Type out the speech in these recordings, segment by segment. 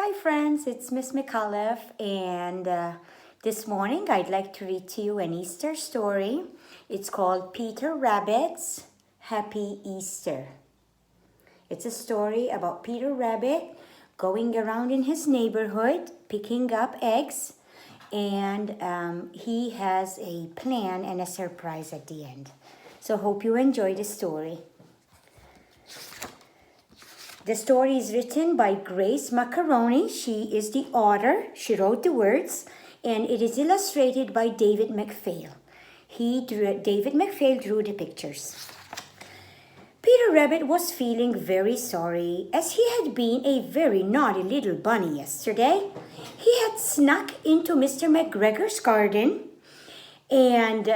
Hi friends, it's Miss McAuliffe, and this morning I'd like to read to you an Easter story. It's called Peter Rabbit's Happy Easter. It's a story about Peter Rabbit going around in his neighborhood picking up eggs, and he has a plan and a surprise at the end. So hope you enjoy the story. The story is written by Grace Maccarone. She is the author. She wrote the words, and it is illustrated by David McPhail. David McPhail drew the pictures. Peter Rabbit was feeling very sorry, as he had been a very naughty little bunny yesterday. He had snuck into Mr. McGregor's garden, and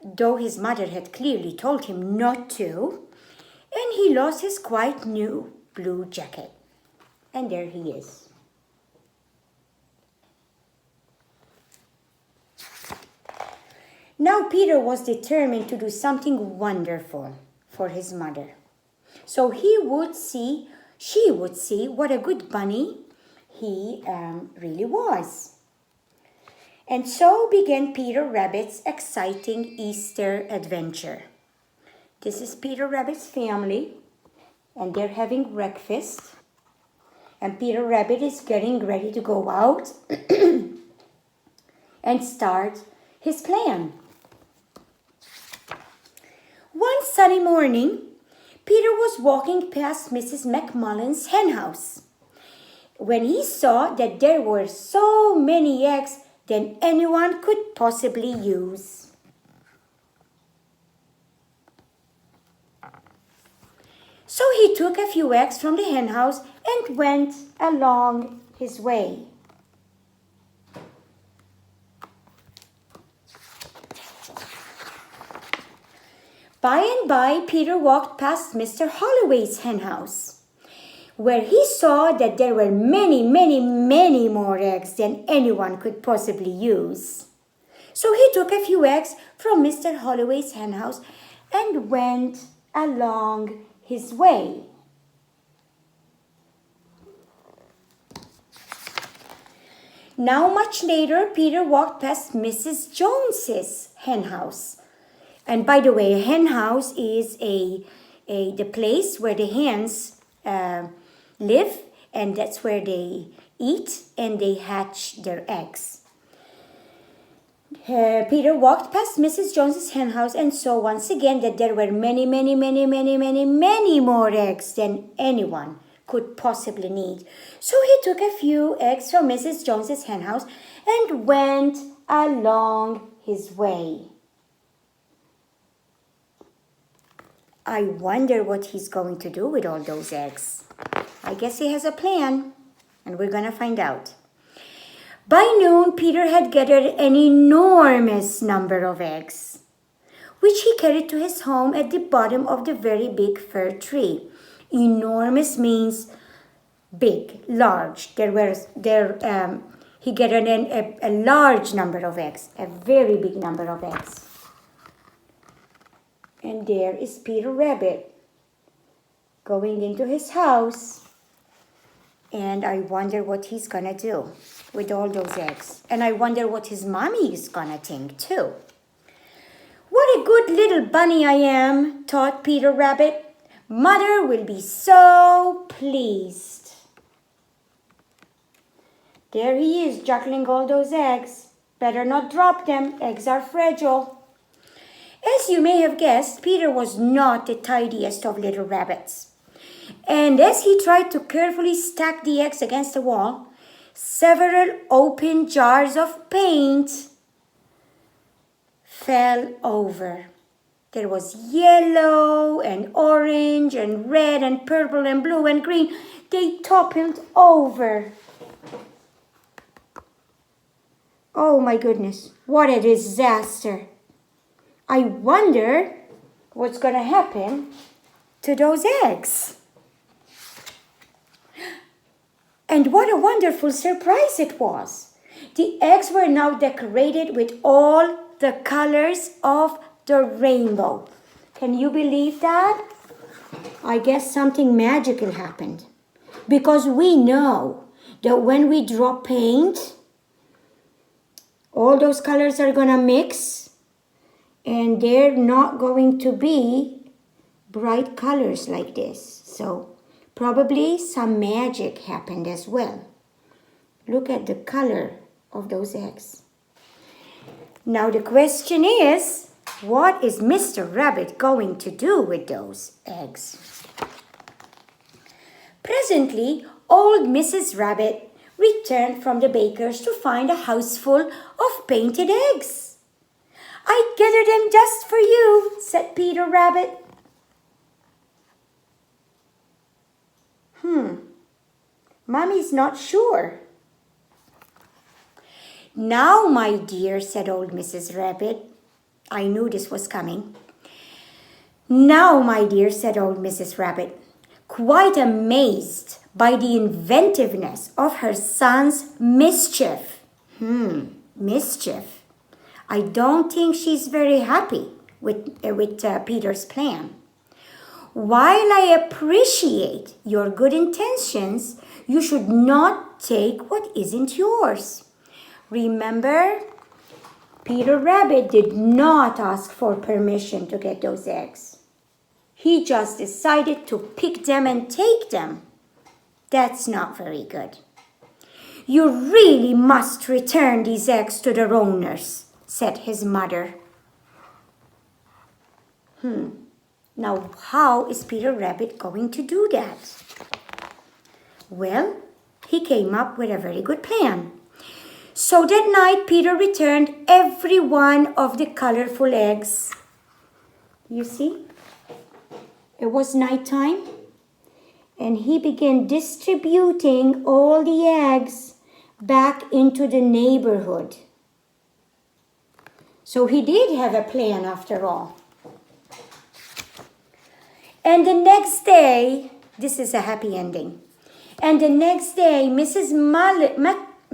though his mother had clearly told him not to, and he lost his quite new blue jacket. And there he is. Now Peter was determined to do something wonderful for his mother. So she would see what a good bunny he really was. And so began Peter Rabbit's exciting Easter adventure. This is Peter Rabbit's family, and they're having breakfast. And Peter Rabbit is getting ready to go out and start his plan. One sunny morning, Peter was walking past Mrs. McMullen's hen house when he saw that there were so many eggs than anyone could possibly use. So he took a few eggs from the hen house and went along his way. By and by, Peter walked past Mr. Holloway's hen house, where he saw that there were many, many, many more eggs than anyone could possibly use. So he took a few eggs from Mr. Holloway's hen house and went along his way. Now, much later, Peter walked past Mrs. Jones's hen house. And by the way, a hen house is the place where the hens live, and that's where they eat and they hatch their eggs. Peter walked past Mrs. Jones's hen house and saw once again that there were many, many, many, many, many, many more eggs than anyone could possibly need. So he took a few eggs from Mrs. Jones's hen house and went along his way. I wonder what he's going to do with all those eggs. I guess he has a plan, and we're going to find out. By noon, Peter had gathered an enormous number of eggs, which he carried to his home at the bottom of the very big fir tree. Enormous means big, large. He gathered a large number of eggs, a very big number of eggs. And there is Peter Rabbit going into his house. And I wonder what he's going to do with all those eggs. And I wonder what his mommy is going to think too. What a good little bunny I am, thought Peter Rabbit. Mother will be so pleased. There he is, juggling all those eggs. Better not drop them. Eggs are fragile. As you may have guessed, Peter was not the tidiest of little rabbits. And as he tried to carefully stack the eggs against the wall, several open jars of paint fell over. There was yellow and orange and red and purple and blue and green. They toppled over. Oh my goodness, what a disaster. I wonder what's going to happen to those eggs. And what a wonderful surprise it was. The eggs were now decorated with all the colors of the rainbow. Can you believe that? I guess something magical happened. Because we know that when we drop paint, all those colors are gonna mix and they're not going to be bright colors like this. So probably some magic happened as well. Look at the color of those eggs. Now the question is, what is Mr. Rabbit going to do with those eggs? Presently, old Mrs. Rabbit returned from the baker's to find a house full of painted eggs. "I gathered them just for you," said Peter Rabbit. Mommy's not sure. "Now, my dear," said old Mrs. Rabbit. I knew this was coming. "Now, my dear," said old Mrs. Rabbit, quite amazed by the inventiveness of her son's mischief. Mischief. I don't think she's very happy with Peter's plan. "While I appreciate your good intentions, you should not take what isn't yours." Remember, Peter Rabbit did not ask for permission to get those eggs. He just decided to pick them and take them. That's not very good. "You really must return these eggs to their owners," said his mother. Now, how is Peter Rabbit going to do that? Well, he came up with a very good plan. So that night, Peter returned every one of the colorful eggs. You see, it was nighttime, and he began distributing all the eggs back into the neighborhood. So he did have a plan after all. And the next day, this is a happy ending. And the next day, Mrs.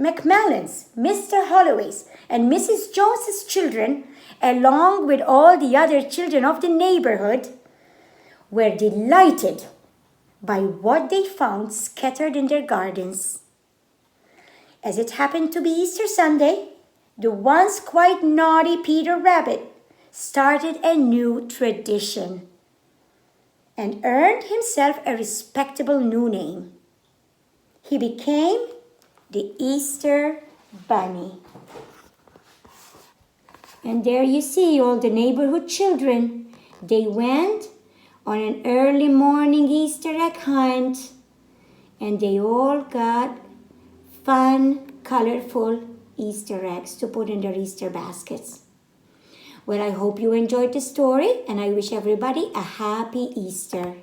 McMillan's, Mr. Holloway's, and Mrs. Jones's children, along with all the other children of the neighborhood, were delighted by what they found scattered in their gardens. As it happened to be Easter Sunday, the once quite naughty Peter Rabbit started a new tradition and earned himself a respectable new name. He became the Easter Bunny. And there you see all the neighborhood children. They went on an early morning Easter egg hunt, and they all got fun, colorful Easter eggs to put in their Easter baskets. Well, I hope you enjoyed the story, and I wish everybody a happy Easter.